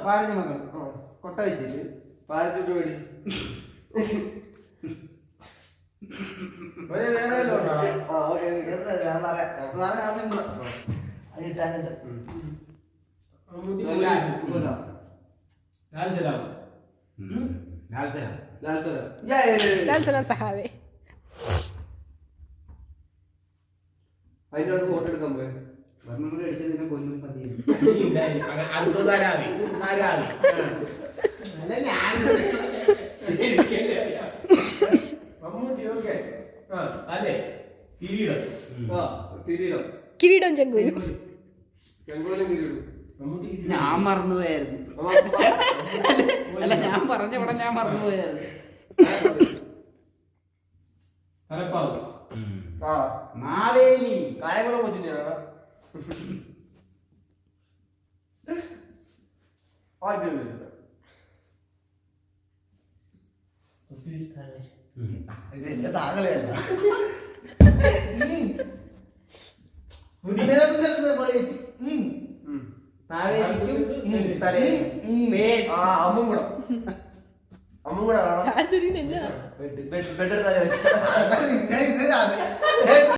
പാരഞ്ഞ മക്കൾ കൊട്ട വെച്ചിട്ട് പാരച്ചിട്ട് വേടി സഹാവേ അതിന്റെ അടുത്ത് ഫോട്ടോ എടുക്കാൻ പോയി വർണ്ണം കൂടി അടിച്ചതിനെ കൊല്ലും പതിയെ കിരീടം ചെങ്കൂരും ഞാൻ മറന്നുപോയായിരുന്നു. അല്ല ഞാൻ പറഞ്ഞ ഇവിടെ ഞാൻ മറന്നുപോയായിരുന്നു. മാവേലി കായംകുളം കൊച്ചിനെയാണ് ഇത് എന്റെ താങ്കളെയല്ല അമ്മും കൂടെ ആർത്തിരിക്കുന്നില്ല ബെഡ്